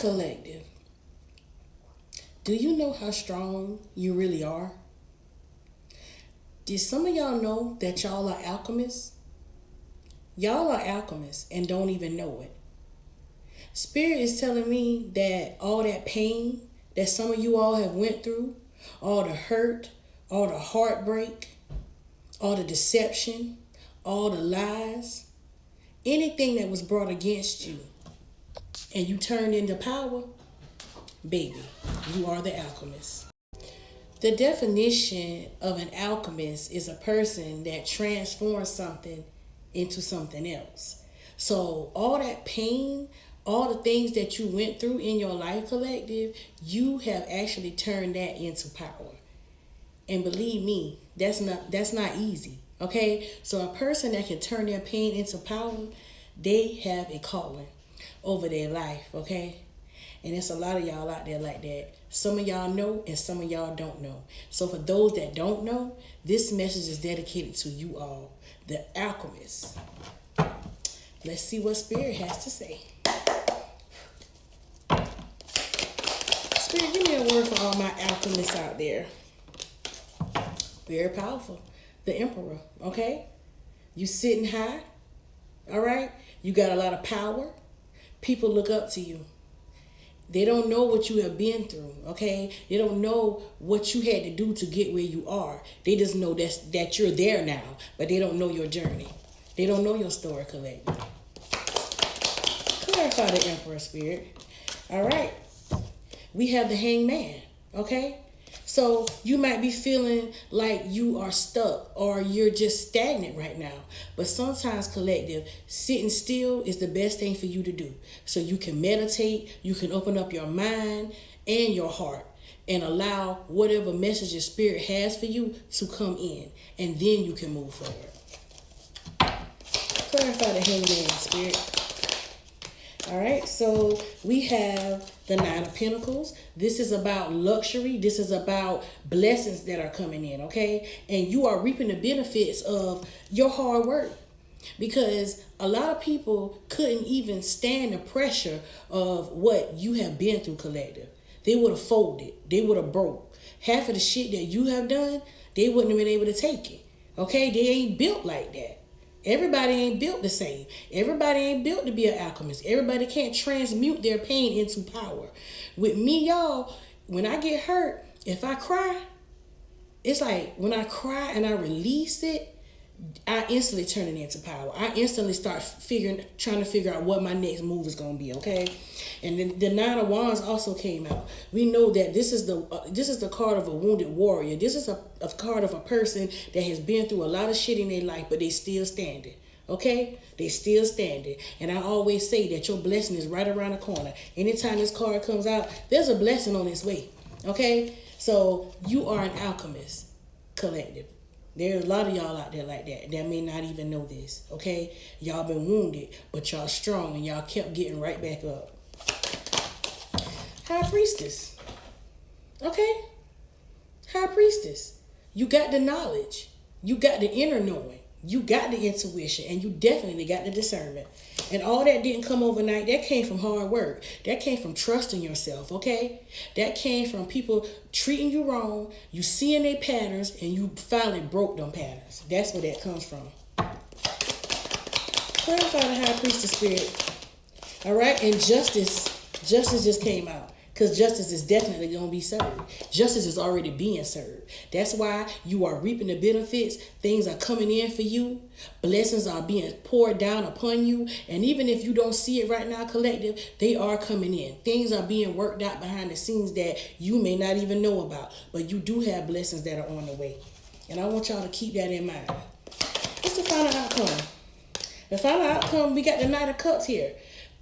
Collective, do you know how strong you really are? Did some of y'all know that y'all are alchemists? Y'all are alchemists and don't even know it. Spirit is telling me that all that pain that some of you all have went through, all the hurt, all the heartbreak, all the deception, all the lies, anything that was brought against you and you turned into power, baby, you are the alchemist. The definition of an alchemist is a person that transforms something into something else. So all that pain, all the things that you went through in your life, collective, you have actually turned that into power. And believe me, that's not easy. Okay? So a person that can turn their pain into power, they have a calling over their life, okay? And there's a lot of y'all out there like that. Some of y'all know and some of y'all don't know. So for those that don't know, this message is dedicated to you all, the alchemists. Let's see what Spirit has to say. Spirit, give me a word for all my alchemists out there. Very powerful. The Emperor, okay? You sitting high, all right? You got a lot of power. People look up to you. They don't know what you have been through, okay? They don't know what you had to do to get where you are. They just know that you're there now, but they don't know your journey. They don't know your story, collective. Clarify the Emperor, Spirit. All right. We have the Hangman, okay? So you might be feeling like you are stuck or you're just stagnant right now. But sometimes, collective, sitting still is the best thing for you to do. So you can meditate, you can open up your mind and your heart and allow whatever message your spirit has for you to come in. And then you can move forward. Clarify the Hangman, Spirit. All right, so we have the Nine of Pentacles. This is about luxury. This is about blessings that are coming in, okay? And you are reaping the benefits of your hard work, because a lot of people couldn't even stand the pressure of what you have been through, collective. They would have folded. They would have broke. Half of the shit that you have done, they wouldn't have been able to take it, okay? They ain't built like that. Everybody ain't built the same. Everybody ain't built to be an alchemist. Everybody can't transmute their pain into power. With me, y'all, when I get hurt, if I cry, it's like when I cry and I release it, I instantly turn it into power. I instantly start trying to figure out what my next move is going to be, okay? And then the Nine of Wands also came out. We know that this is the card of a wounded warrior. This is a card of a person that has been through a lot of shit in their life, but they still standing, okay? They still standing. And I always say that your blessing is right around the corner. Anytime this card comes out, there's a blessing on its way, okay? So you are an alchemist, collective. There's a lot of y'all out there like that may not even know this, okay? Y'all been wounded, but y'all strong and y'all kept getting right back up. High Priestess, okay? High Priestess, you got the knowledge. You got the inner knowing. You got the intuition, and you definitely got the discernment. And all that didn't come overnight. That came from hard work. That came from trusting yourself, okay? That came from people treating you wrong, you seeing their patterns, and you finally broke them patterns. That's where that comes from. Clarify the High Priestess, Spirit. All right? And justice just came out. Because justice is definitely going to be served. Justice is already being served. That's why you are reaping the benefits. Things are coming in for you. Blessings are being poured down upon you. And even if you don't see it right now, collective, they are coming in. Things are being worked out behind the scenes that you may not even know about. But you do have blessings that are on the way. And I want y'all to keep that in mind. What's the final outcome? The final outcome, we got the Knight of Cups here.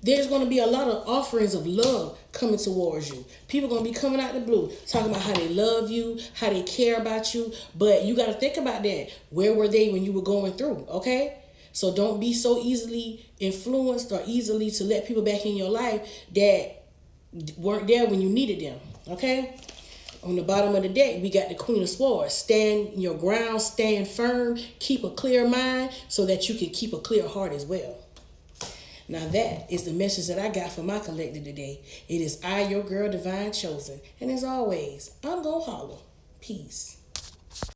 There's going to be a lot of offerings of love coming towards you. People going to be coming out the blue, talking about how they love you, how they care about you. But you got to think about that. Where were they when you were going through, okay? So don't be so easily influenced or easily to let people back in your life that weren't there when you needed them, okay? On the bottom of the deck, we got the Queen of Swords. Stand your ground, stand firm, keep a clear mind so that you can keep a clear heart as well. Now that is the message that I got from my collective today. It is I, your girl, divine chosen. And as always, I'm gonna holler. Peace.